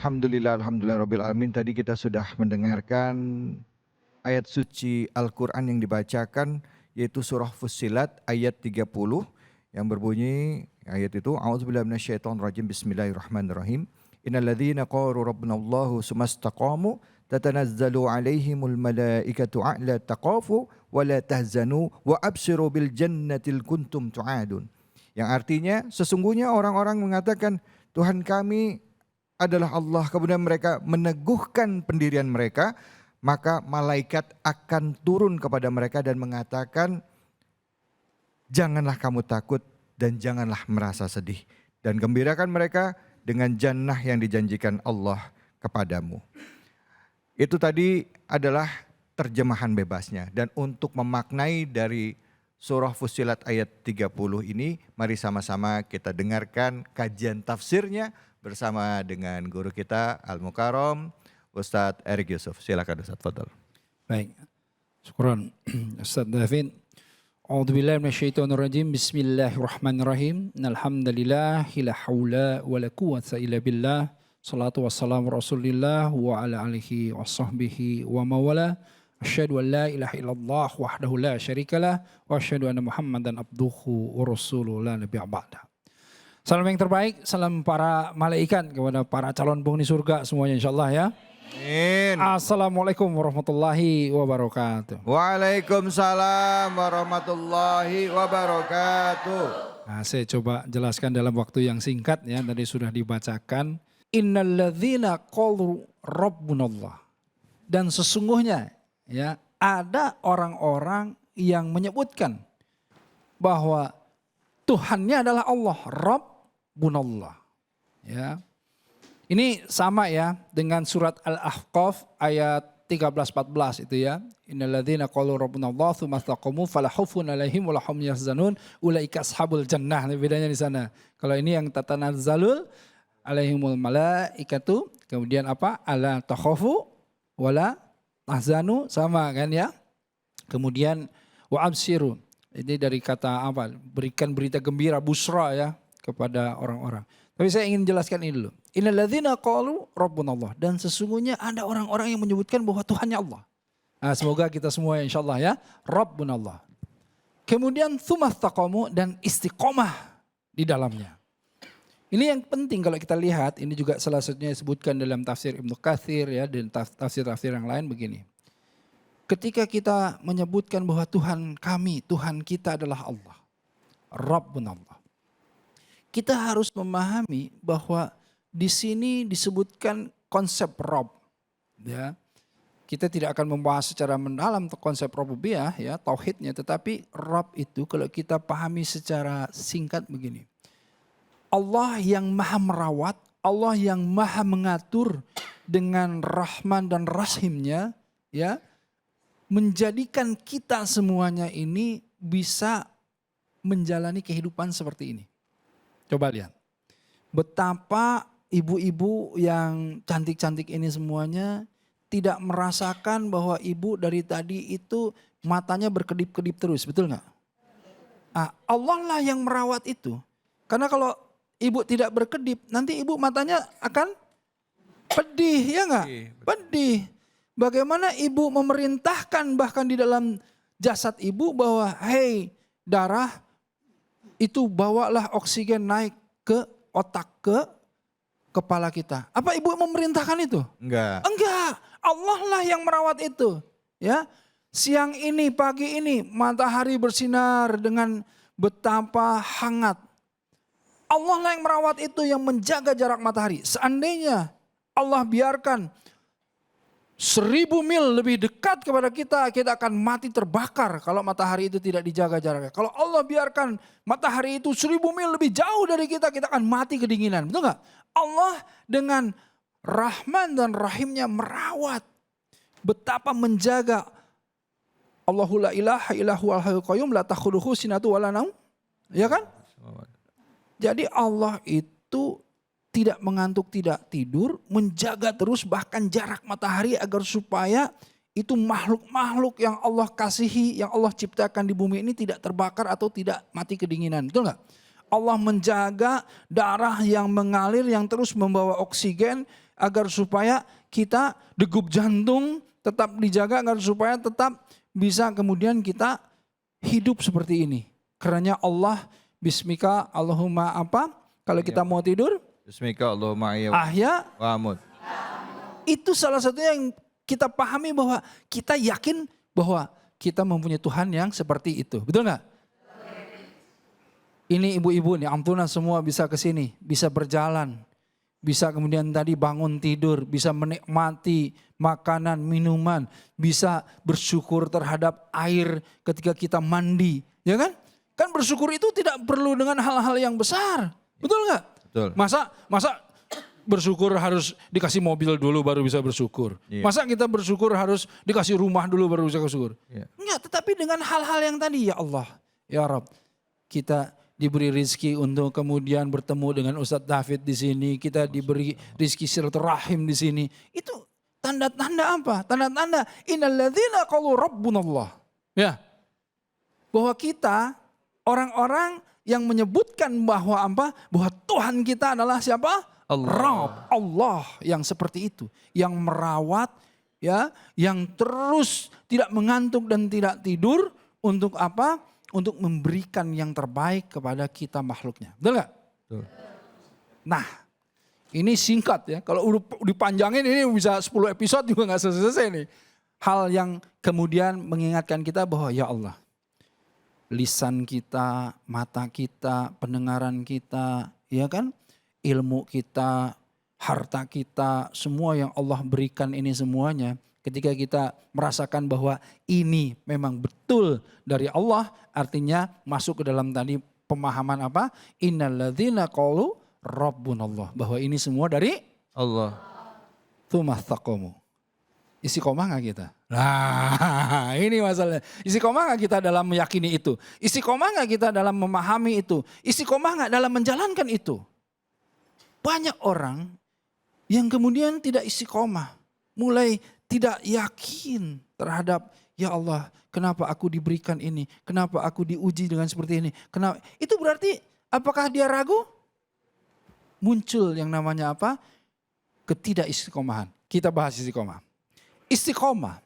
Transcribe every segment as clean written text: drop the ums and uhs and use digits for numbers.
Alhamdulillah rabbil alamin. Tadi kita sudah mendengarkan ayat suci Al-Qur'an yang dibacakan, yaitu surah Fussilat ayat 30 yang berbunyi ayat itu, a'udzubillahi minasyaitonirrajim, bismillahirrahmanirrahim. Innalladzina qalu rabbunallahu tsumastaqamu tatanazzalu alaihimul malaikatu a'la taqafu wa la tahzanu wa abshiru bil jannatil kuntum tu'adun. Yang artinya sesungguhnya orang-orang mengatakan Tuhan kami adalah Allah, kemudian mereka meneguhkan pendirian mereka, maka malaikat akan turun kepada mereka dan mengatakan, janganlah kamu takut dan janganlah merasa sedih, dan gembirakan mereka dengan jannah yang dijanjikan Allah kepadamu. Itu tadi adalah terjemahan bebasnya, dan untuk memaknai dari surah Fussilat ayat 30 ini, mari sama-sama kita dengarkan kajian tafsirnya bersama dengan guru kita Al-Mukarram Ustadz Erik Yusuf. Silakan Ustadz, fadhal. Baik, syukran Ustadz David. A'udzubillahi minasyaitonirrajim. Bismillahirrahmanirrahim. Alhamdulillah, la haula wala quwwata illa billah. Salatu wassalamu Rasulillah wa ala alihi wa sahbihi wa mawala. Asyhadu an la ilaha illallah wahdahu la syarikalah wa asyhadu anna Muhammadan abduhu wa rasuluhu la nabiyya ba'da. Salam yang terbaik, salam para malaikat kepada para calon penghuni surga semuanya insyaallah ya. Amin. Assalamualaikum warahmatullahi wabarakatuh. Waalaikumsalam warahmatullahi wabarakatuh. Nah, saya coba jelaskan dalam waktu yang singkat ya, tadi sudah dibacakan. Innalladzina qalu rabbunallah. Dan sesungguhnya ya, ada orang-orang yang menyebutkan bahwa Tuhannya adalah Allah, Rabbunallah. Ya. Ini sama ya dengan surat Al-Ahqaf ayat 13-14 itu ya. Innalladzina qalu rabbunallah tsumma istaqamu fala khaufun 'alaihim wa la hum yahzanun ulaika ashabul jannah. Ini bedanya di sana. Kalau ini yang tatanazzalul alaihimul malaikatu, kemudian apa? Alla takhafu wala tahzanu, sama kan ya. Kemudian wa absiru. Ini dari kata apa? Berikan berita gembira, busra ya kepada orang-orang. Tapi saya ingin jelaskan ini dulu. Innalladzina qalu rabbunallah. Dan sesungguhnya ada orang-orang yang menyebutkan bahwa Tuhannya Allah. Nah, semoga kita semua insyaallah ya, Rabbunallah. Kemudian tsumastaqamu, dan istiqomah di dalamnya. Ini yang penting kalau kita lihat, ini juga salah satunya disebutkan dalam tafsir Ibnu Katsir ya, dan tafsir-tafsir yang lain begini. Ketika kita menyebutkan bahwa Tuhan kami, Tuhan kita adalah Allah, Rabbunallah. Kita harus memahami bahwa di sini disebutkan konsep Rabb. Ya. Kita tidak akan membahas secara mendalam konsep rububiyah ya, tauhidnya, tetapi Rabb itu kalau kita pahami secara singkat begini. Allah yang maha merawat, Allah yang maha mengatur dengan rahman dan rahimnya ya, menjadikan kita semuanya ini bisa menjalani kehidupan seperti ini. Coba lihat. Betapa ibu-ibu yang cantik-cantik ini semuanya tidak merasakan bahwa ibu dari tadi itu matanya berkedip-kedip terus. Betul nggak? Ah, Allah lah yang merawat itu. Karena kalau ibu tidak berkedip, nanti ibu matanya akan pedih, ya nggak? Pedih. Bagaimana ibu memerintahkan bahkan di dalam jasad ibu bahwa hei darah itu bawalah oksigen naik ke otak, ke kepala kita. Apa ibu memerintahkan itu? Enggak. Enggak. Allah lah yang merawat itu. Ya. Siang ini, pagi ini matahari bersinar dengan betapa hangat. Allah lah yang merawat itu, yang menjaga jarak matahari. Seandainya Allah biarkan 1000 mil lebih dekat kepada kita, kita akan mati terbakar kalau matahari itu tidak dijaga jaraknya. Kalau Allah biarkan matahari itu 1000 mil lebih jauh dari kita, kita akan mati kedinginan. Betul nggak? Allah dengan Rahman dan Rahimnya merawat. Betapa menjaga. Allahu la ilaha illahu al-hayyul qayyum la takhudhuhu sinatu wala naum. Ya kan? Jadi Allah itu tidak mengantuk, tidak tidur, menjaga terus bahkan jarak matahari agar supaya itu makhluk-makhluk yang Allah kasihi, yang Allah ciptakan di bumi ini tidak terbakar atau tidak mati kedinginan. Betul nggak? Allah menjaga darah yang mengalir, yang terus membawa oksigen agar supaya kita degup jantung tetap dijaga, agar supaya tetap bisa kemudian kita hidup seperti ini. Karena Allah, bismika Allahumma apa? Kalau kita mau tidur, Bismika Allahumma ahya wa amut. itu salah satunya yang kita pahami bahwa kita yakin bahwa kita mempunyai Tuhan yang seperti itu. Betul nggak? Ini ibu-ibu nih, ampunan semua bisa ke sini, bisa berjalan. Bisa kemudian tadi bangun tidur, bisa menikmati makanan, minuman. Bisa bersyukur terhadap air ketika kita mandi. Ya kan? Kan bersyukur itu tidak perlu dengan hal-hal yang besar. Betul nggak? Betul. Masa bersyukur harus dikasih mobil dulu baru bisa bersyukur. Iya. Masa kita bersyukur harus dikasih rumah dulu baru bisa bersyukur. Iya. Enggak, tetapi dengan hal-hal yang tadi, ya Allah, ya Rabb, kita diberi rizki untuk kemudian bertemu dengan Ustadz David di sini, kita diberi rizki silaturahim di sini. Itu tanda-tanda apa? Tanda-tanda innalladzina qalu rabbunallah. Ya. Bahwa kita orang-orang yang menyebutkan bahwa apa? Bahwa Tuhan kita adalah siapa? Rabb, Allah yang seperti itu, yang merawat, ya, yang terus tidak mengantuk dan tidak tidur untuk apa? Untuk memberikan yang terbaik kepada kita makhluknya. Betul nggak? Betul. Nah, ini singkat ya. Kalau udah dipanjangin ini bisa 10 episode juga nggak selesai nih. Hal yang kemudian mengingatkan kita bahwa ya Allah, lisan kita, mata kita, pendengaran kita, ya kan? Ilmu kita, harta kita, semua yang Allah berikan ini semuanya. Ketika kita merasakan bahwa ini memang betul dari Allah, artinya masuk ke dalam tadi pemahaman apa? Innalladzina qalu rabbunallah. Bahwa ini semua dari Allah. Tsumastaqamu. Istiqomah gak kita? Nah ini masalahnya. Istiqomah gak kita dalam meyakini itu? Istiqomah gak kita dalam memahami itu? Istiqomah gak dalam menjalankan itu? Banyak orang yang kemudian tidak istiqomah. Mulai tidak yakin terhadap ya Allah, kenapa aku diberikan ini? Kenapa aku diuji dengan seperti ini? Kenapa? Itu berarti apakah dia ragu? Muncul yang namanya apa? Ketidakistiqomahan. Kita bahas istiqomah. Istiqomah.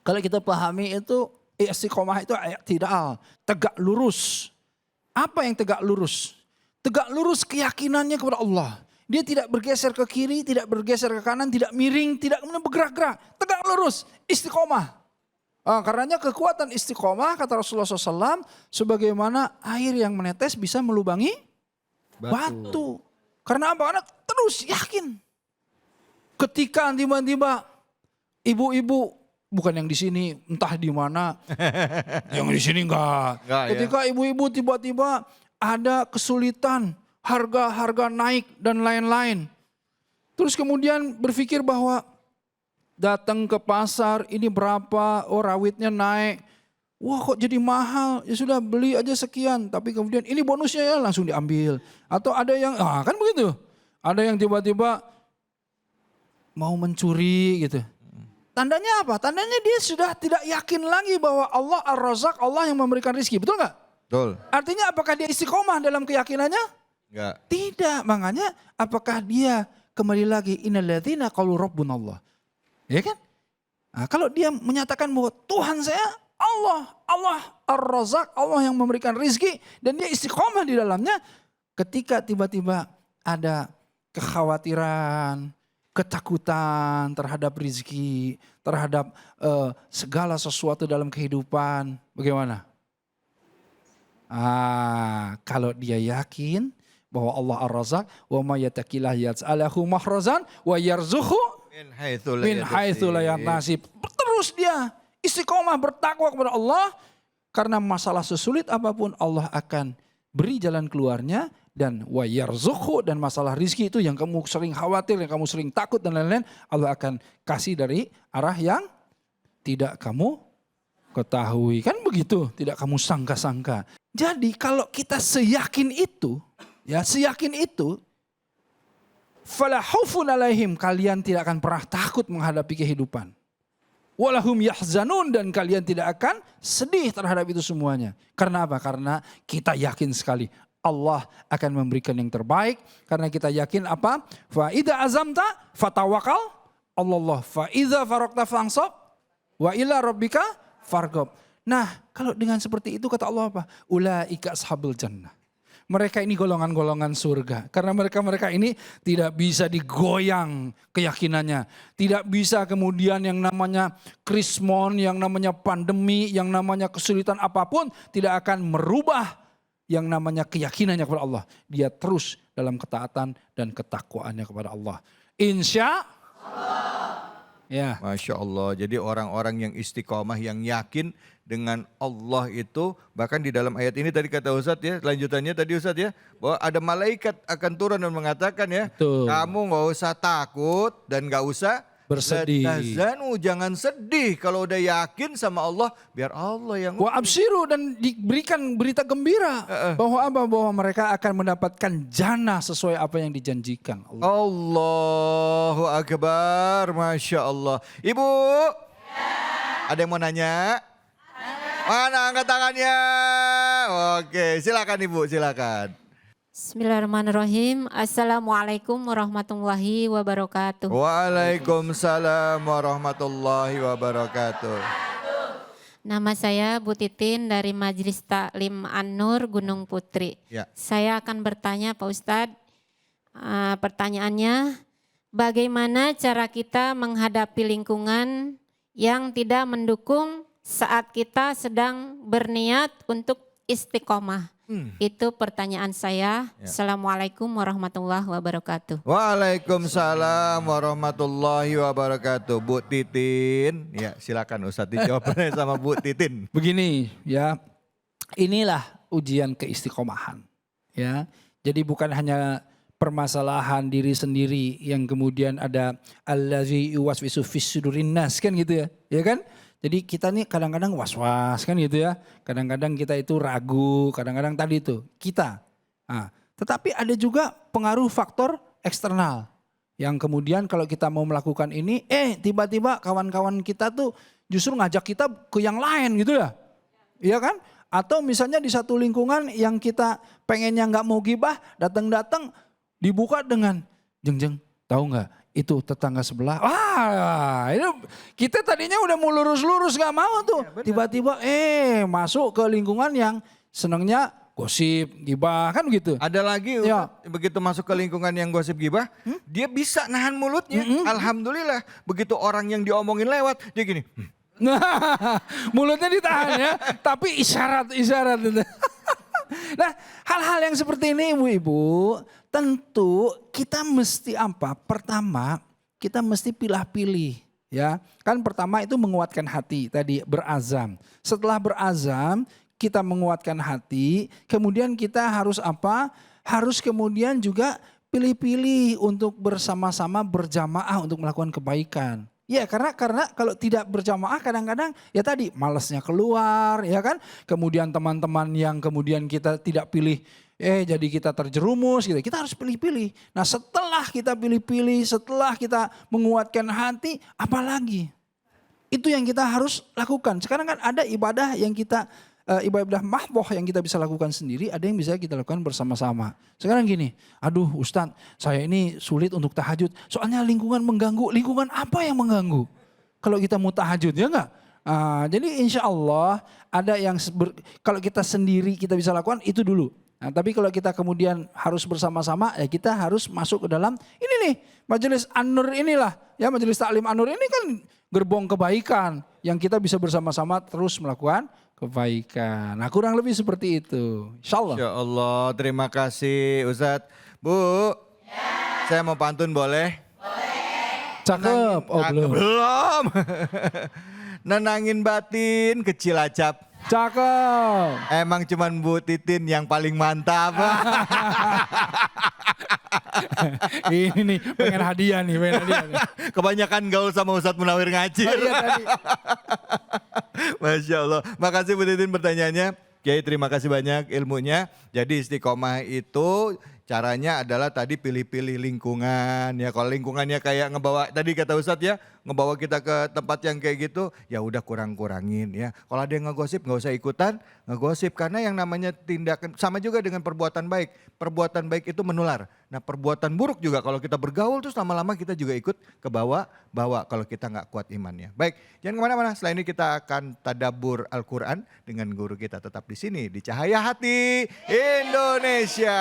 Kalau kita pahami itu istiqomah itu i'tidal, tegak lurus. Apa yang tegak lurus? Tegak lurus keyakinannya kepada Allah. Dia tidak bergeser ke kiri, tidak bergeser ke kanan, tidak miring, tidak kemudian bergerak-gerak. Tegak lurus, istiqomah. Karenanya kekuatan istiqomah kata Rasulullah SAW, sebagaimana air yang menetes bisa melubangi batu. Karena apa? Karena terus yakin. Ketika tiba-tiba ibu-ibu, bukan yang di sini, entah di mana, yang di sini enggak. Ketika ibu-ibu tiba-tiba ada kesulitan, harga-harga naik dan lain-lain. Terus kemudian berpikir bahwa datang ke pasar, ini berapa, oh rawitnya naik. Wah kok jadi mahal, ya sudah beli aja sekian. Tapi kemudian ini bonusnya ya langsung diambil. Atau ada yang, kan begitu. Ada yang tiba-tiba mau mencuri gitu. Tandanya apa? Tandanya dia sudah tidak yakin lagi bahwa Allah Ar-Razzaq, Allah yang memberikan rezeki. Betul nggak? Betul. Artinya apakah dia istiqomah dalam keyakinannya? Enggak. Tidak. Makanya apakah dia kembali lagi innalladzina qalu rabbunallah. Ya kan? Nah, kalau dia menyatakan bahwa Tuhan saya Allah, Allah Ar-Razzaq, Allah yang memberikan rezeki dan dia istiqomah di dalamnya, ketika tiba-tiba ada kekhawatiran, ketakutan terhadap rezeki, terhadap segala sesuatu dalam kehidupan, bagaimana? Kalau dia yakin bahwa Allah Ar-Razzaq, wa may yattaqillah yaj'alhu makhrazan wa yarzuqhu min haitsu la yahtasib. Terus dia istiqomah bertakwa kepada Allah, karena masalah sesulit apapun Allah akan beri jalan keluarnya, dan wa yarzuqhu, dan masalah rizki itu yang kamu sering khawatir, yang kamu sering takut dan lain-lain, Allah akan kasih dari arah yang tidak kamu ketahui. Kan begitu, tidak kamu sangka-sangka. Jadi kalau kita seyakin itu, ya seyakin itu, fala khaufun alaihim, kalian tidak akan pernah takut menghadapi kehidupan. Walahum yahzanun, dan kalian tidak akan sedih terhadap itu semuanya. Karena apa? Karena kita yakin sekali Allah akan memberikan yang terbaik karena kita yakin apa? Fa idza azamta fatawakal Allah. Fa idza faraqta fansab wa ila rabbika farghab. Nah, kalau dengan seperti itu kata Allah apa? Ulaika ashabul jannah. Mereka ini golongan-golongan surga. Karena mereka ini tidak bisa digoyang keyakinannya. Tidak bisa kemudian yang namanya krismon, yang namanya pandemi, yang namanya kesulitan apapun tidak akan merubah yang namanya keyakinannya kepada Allah. Dia terus dalam ketaatan dan ketakwaannya kepada Allah. Insya Allah. Ya. Masya Allah. Jadi orang-orang yang istiqomah, yang yakin dengan Allah itu, bahkan di dalam ayat ini tadi kata Ustadz ya, lanjutannya tadi Ustadz ya, bahwa ada malaikat akan turun dan mengatakan ya, Betul. kamu gak usah takut dan gak usah Bersedih. tahzanu, jangan sedih kalau udah yakin sama Allah, biar Allah yang Wa absiru dan diberikan berita gembira bahwa apa? Bahwa mereka akan mendapatkan jannah sesuai apa yang dijanjikan Allah. Allahu Akbar, Masya Allah. Ibu, ada yang mau nanya? Mana angkat tangannya? Oke, silakan Ibu, silakan. Bismillahirrahmanirrahim. Assalamualaikum warahmatullahi wabarakatuh. Waalaikumsalam warahmatullahi wabarakatuh. Nama saya Bu Titin dari Majelis Taklim An-Nur Gunung Putri. Ya. Saya akan bertanya Pak Ustadz, pertanyaannya bagaimana cara kita menghadapi lingkungan yang tidak mendukung saat kita sedang berniat untuk istiqomah? Itu pertanyaan saya. Ya. Assalamualaikum warahmatullahi wabarakatuh. Waalaikumsalam warahmatullahi wabarakatuh. Bu Titin, ya silakan Ustadz dijawabnya sama Bu Titin. Begini ya, inilah ujian keistiqomahan ya. Jadi bukan hanya permasalahan diri sendiri yang kemudian ada allazi yuwaswisu fis sudurin nas kan gitu ya kan? Jadi kita nih kadang-kadang was-was kan gitu ya. Kadang-kadang kita itu ragu, kadang-kadang tadi itu kita. Nah, tetapi ada juga pengaruh faktor eksternal. Yang kemudian kalau kita mau melakukan ini, tiba-tiba kawan-kawan kita tuh justru ngajak kita ke yang lain gitu ya. Iya kan? Atau misalnya di satu lingkungan yang kita pengennya nggak mau gibah, datang-datang dibuka dengan jeng-jeng, tahu nggak? Itu tetangga sebelah, wah itu kita tadinya udah mau lurus-lurus gak mau tuh. Ya, tiba-tiba masuk ke lingkungan yang senangnya gosip, gibah kan gitu. Ada lagi ya. Begitu masuk ke lingkungan yang gosip gibah, dia bisa nahan mulutnya. Alhamdulillah, begitu orang yang diomongin lewat, dia gini. Nah, mulutnya ditahan ya, tapi isyarat-isyarat itu. Nah, hal-hal yang seperti ini ibu-ibu, tentu kita mesti apa? Pertama, kita mesti pilih-pilih ya. Kan pertama itu menguatkan hati tadi, berazam. Setelah berazam, kita menguatkan hati, kemudian kita harus apa? Harus kemudian juga pilih-pilih untuk bersama-sama berjamaah untuk melakukan kebaikan. Ya karena kalau tidak berjamaah kadang-kadang ya tadi malesnya keluar ya kan. Kemudian teman-teman yang kemudian kita tidak pilih jadi kita terjerumus gitu. Kita harus pilih-pilih. Nah setelah kita pilih-pilih, setelah kita menguatkan hati, apalagi? Itu yang kita harus lakukan. Sekarang kan ada ibadah yang kita ibadah mahdoh yang kita bisa lakukan sendiri, ada yang bisa kita lakukan bersama-sama. Sekarang gini, aduh Ustadz saya ini sulit untuk tahajud, soalnya lingkungan mengganggu. Lingkungan apa yang mengganggu? Kalau kita mau tahajud ya enggak? Jadi insya Allah ada yang kalau kita sendiri kita bisa lakukan itu dulu. Nah, tapi kalau kita kemudian harus bersama-sama ya kita harus masuk ke dalam ini nih Majelis An-Nur inilah. Ya Majelis Taklim An-Nur ini kan gerbong kebaikan yang kita bisa bersama-sama terus melakukan kebaikan. Nah kurang lebih seperti itu. Insya Allah. Insya Allah, terima kasih Ustadz. Bu, saya mau pantun boleh? Boleh. Cakep. Oh belum. Belum. Nenangin batin kecil acap. Cakep. Emang cuman Bu Titin yang paling mantap. Ini nih pengen hadiah nih. Kebanyakan gaul sama Ustadz Munawir Ngacir. Oh, iya, tadi. Masya Allah. Makasih Bu Titin pertanyaannya. Kiai terima kasih banyak ilmunya. Jadi istiqomah itu caranya adalah tadi pilih-pilih lingkungan ya. Kalau lingkungannya kayak ngebawa tadi kata Ustadz ya, ngebawa kita ke tempat yang kayak gitu, ya udah kurang-kurangin ya. Kalau ada yang ngegosip nggak usah ikutan ngegosip karena yang namanya tindakan sama juga dengan perbuatan baik. Perbuatan baik itu menular. Nah perbuatan buruk juga kalau kita bergaul terus lama-lama kita juga ikut ke bawah kalau kita nggak kuat imannya. Baik, jangan kemana-mana. Setelah ini kita akan tadabbur Al-Quran dengan guru kita tetap di sini di Cahaya Hati Indonesia.